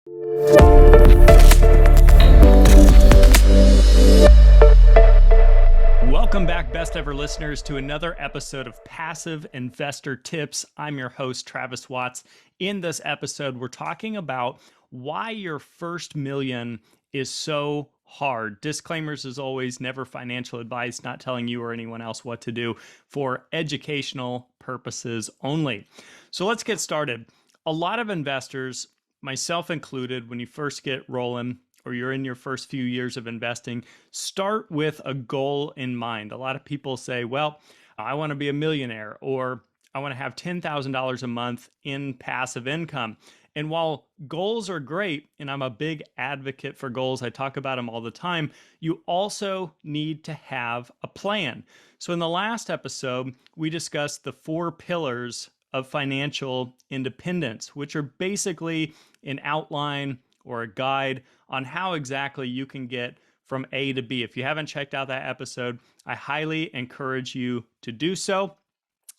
Welcome back, best ever listeners, to another episode of Passive Investor Tips. I'm your host, Travis Watts. In this episode, we're talking about why your first million is so hard. Disclaimers as always, never financial advice, not telling you or anyone else what to do, for educational purposes only. So let's get started. A lot of investors, myself included, when you first get rolling, or you're in your first few years of investing, start with a goal in mind. A lot of people say, well, I want to be a millionaire, or I want to have $10,000 a month in passive income. And while goals are great, and I'm a big advocate for goals, I talk about them all the time, you also need to have a plan. So in the last episode, we discussed the 4 pillars of financial independence, which are basically an outline or a guide on how exactly you can get from A to B. If you haven't checked out that episode, I highly encourage you to do so.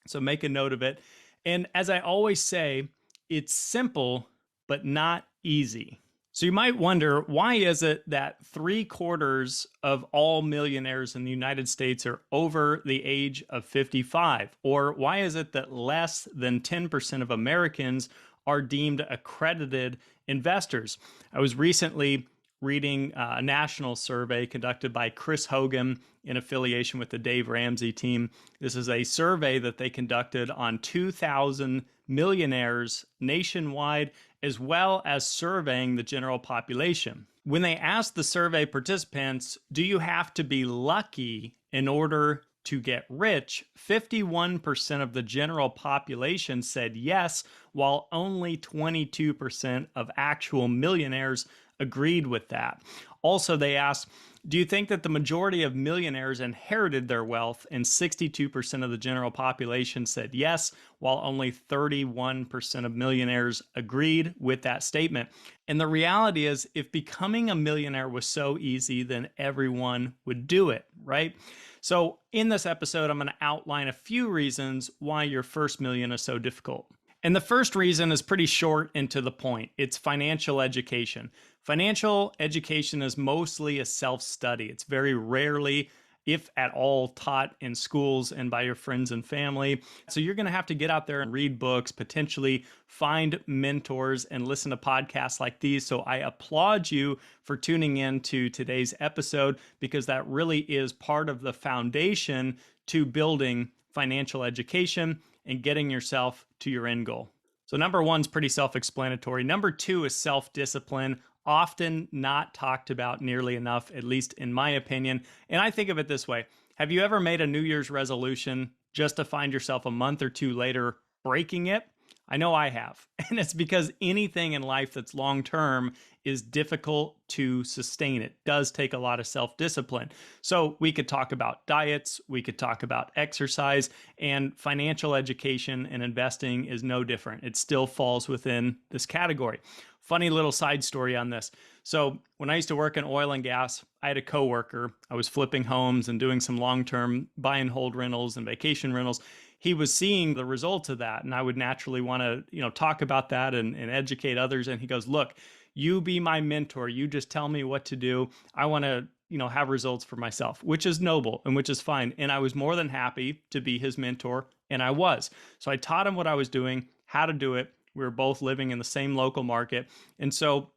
So make a note of it. And as I always say, it's simple, but not easy. So you might wonder, why is it that 3/4 of all millionaires in the United States are over the age of 55? Or why is it that less than 10% of Americans are deemed accredited investors? I was recently reading a national survey conducted by Chris Hogan in affiliation with the Dave Ramsey team. This is a survey that they conducted on 2,000 millionaires nationwide, as well as surveying the general population. When they asked the survey participants, do you have to be lucky in order to get rich, 51% of the general population said yes, while only 22% of actual millionaires agreed with that. Also, they asked, do you think that the majority of millionaires inherited their wealth? And 62% of the general population said yes, while only 31% of millionaires agreed with that statement. And the reality is, if becoming a millionaire was so easy, then everyone would do it, right? So in this episode, I'm going to outline a few reasons why your first million is so difficult. And the first reason is pretty short and to the point. It's financial education. Financial education is mostly a self-study. It's very rarely, if at all, taught in schools and by your friends and family. So you're going to have to get out there and read books, potentially find mentors, and listen to podcasts like these. So I applaud you for tuning in to today's episode, because that really is part of the foundation to building financial education and getting yourself to your end goal. So number 1 is pretty self-explanatory. Number 2 is self-discipline, often not talked about nearly enough, at least in my opinion. And I think of it this way. Have you ever made a New Year's resolution just to find yourself a month or 2 later breaking it? I know I have. And it's because anything in life that's long-term is difficult to sustain. It does take a lot of self-discipline. So we could talk about diets, we could talk about exercise, and financial education and investing is no different. It still falls within this category. Funny little side story on this. So when I used to work in oil and gas, I had a coworker. I was flipping homes and doing some long-term buy and hold rentals and vacation rentals. He was seeing the results of that, and I would naturally want to, talk about that and educate others. And he goes, look, you be my mentor. You just tell me what to do. I want to, have results for myself, which is noble and which is fine. And I was more than happy to be his mentor, and I was. So I taught him what I was doing, how to do it. We were both living in the same local market. And so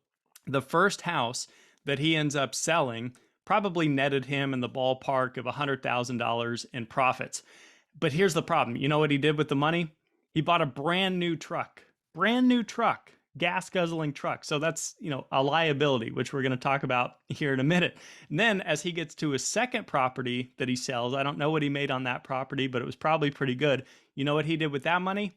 the first house that he ends up selling probably netted him in the ballpark of $100,000 in profits. But here's the problem. You know what he did with the money? He bought a brand new truck, gas guzzling truck. So that's, a liability, which we're going to talk about here in a minute. And then as he gets to his second property that he sells, I don't know what he made on that property, but it was probably pretty good. You know what he did with that money?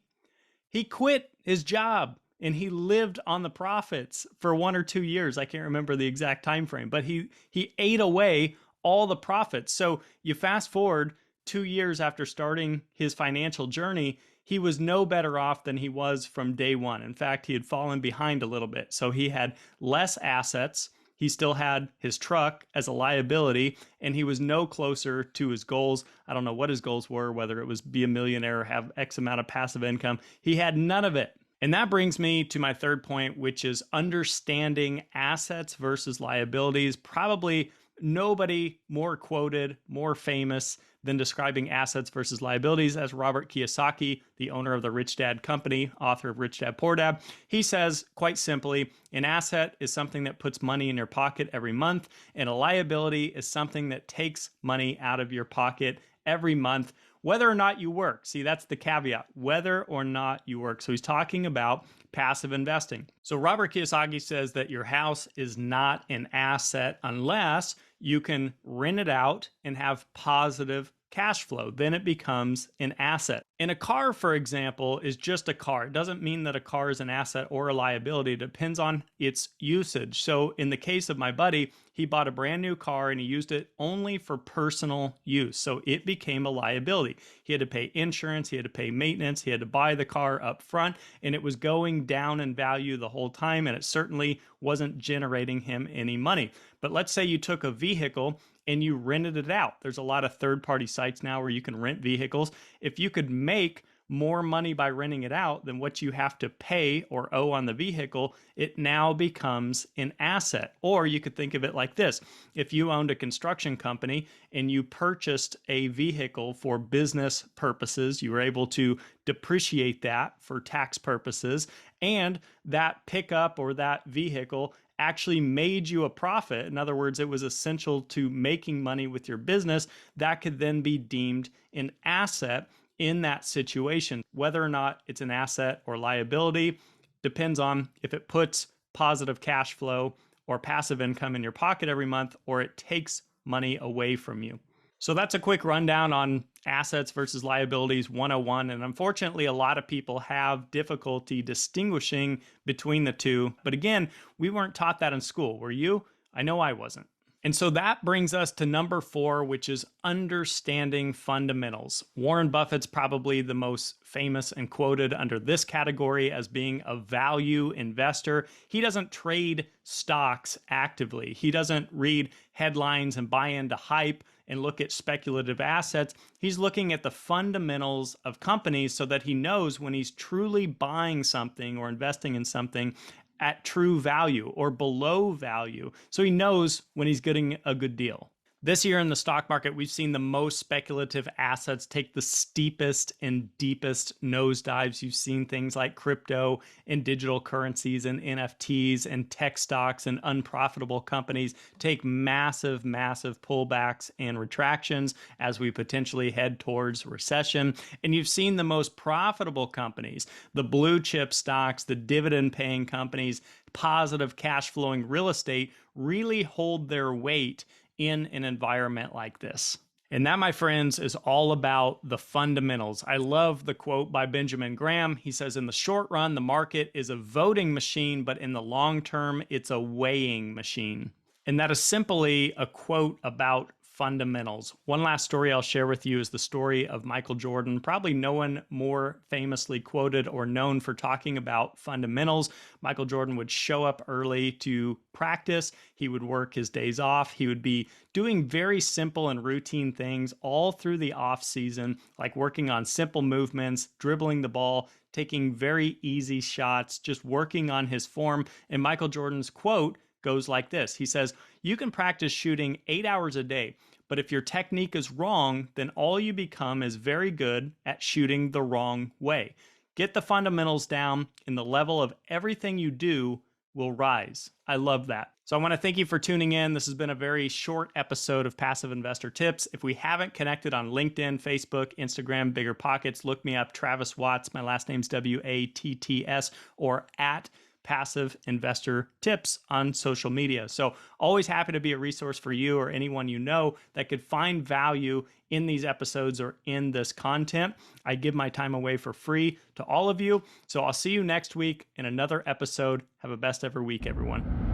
He quit his job and he lived on the profits for 1 or 2 years. I can't remember the exact time frame, but he ate away all the profits. So you fast forward 2 years after starting his financial journey, he was no better off than he was from day one. In fact, he had fallen behind a little bit. So he had less assets. He still had his truck as a liability, and he was no closer to his goals. I don't know what his goals were, whether it was be a millionaire or have X amount of passive income. He had none of it. And that brings me to my third point, which is understanding assets versus liabilities. Probably nobody more quoted, more famous than describing assets versus liabilities as Robert Kiyosaki, the owner of the Rich Dad Company, author of Rich Dad Poor Dad. He says, quite simply, an asset is something that puts money in your pocket every month, and a liability is something that takes money out of your pocket every month, whether or not you work. See, that's the caveat, whether or not you work. So he's talking about passive investing. So Robert Kiyosaki says that your house is not an asset unless you can rent it out and have positive cash flow. Then it becomes an asset. And a car, for example, is just a car. It doesn't mean that a car is an asset or a liability. It depends on its usage. So in the case of my buddy, he bought a brand new car and he used it only for personal use. So it became a liability. He had to pay insurance, he had to pay maintenance, he had to buy the car up front, and it was going down in value the whole time, and it certainly wasn't generating him any money. But let's say you took a vehicle and you rented it out. There's a lot of third-party sites now where you can rent vehicles. If you could make more money by renting it out than what you have to pay or owe on the vehicle, it now becomes an asset. Or you could think of it like this. If you owned a construction company and you purchased a vehicle for business purposes, you were able to depreciate that for tax purposes, and that pickup or that vehicle actually made you a profit. In other words, it was essential to making money with your business. That could then be deemed an asset in that situation. Whether or not it's an asset or liability depends on if it puts positive cash flow or passive income in your pocket every month, or it takes money away from you. So that's a quick rundown on assets versus liabilities 101. And unfortunately, a lot of people have difficulty distinguishing between the two. But again, we weren't taught that in school. Were you? I know I wasn't. And so that brings us to number 4, which is understanding fundamentals. Warren Buffett's probably the most famous and quoted under this category as being a value investor. He doesn't trade stocks actively. He doesn't read headlines and buy into hype and look at speculative assets. He's looking at the fundamentals of companies so that he knows when he's truly buying something or investing in something at true value or below value. So he knows when he's getting a good deal. This year in the stock market, we've seen the most speculative assets take the steepest and deepest nosedives. You've seen things like crypto and digital currencies and NFTs and tech stocks and unprofitable companies take massive, massive pullbacks and retractions as we potentially head towards recession. And you've seen the most profitable companies, the blue chip stocks, the dividend paying companies, positive cash flowing real estate really hold their weight in an environment like this. And that, my friends, is all about the fundamentals. I love the quote by Benjamin Graham. He says, in the short run, the market is a voting machine, but in the long term, it's a weighing machine. And that is simply a quote about fundamentals. One last story I'll share with you is the story of Michael Jordan. Probably no one more famously quoted or known for talking about fundamentals. Michael Jordan would show up early to practice. He would work his days off. He would be doing very simple and routine things all through the off season, like working on simple movements, dribbling the ball, taking very easy shots, just working on his form. And Michael Jordan's quote goes like this. He says, you can practice shooting 8 hours a day, but if your technique is wrong, then all you become is very good at shooting the wrong way. Get the fundamentals down, and the level of everything you do will rise. I love that. So I want to thank you for tuning in. This has been a very short episode of Passive Investor Tips. If we haven't connected on LinkedIn, Facebook, Instagram, Bigger Pockets, look me up, Travis Watts. My last name's Watts, or at Passive Investor Tips on social media. So always happy to be a resource for you or anyone you know that could find value in these episodes or in this content. I give my time away for free to all of you. So I'll see you next week in another episode. Have a best ever week, everyone.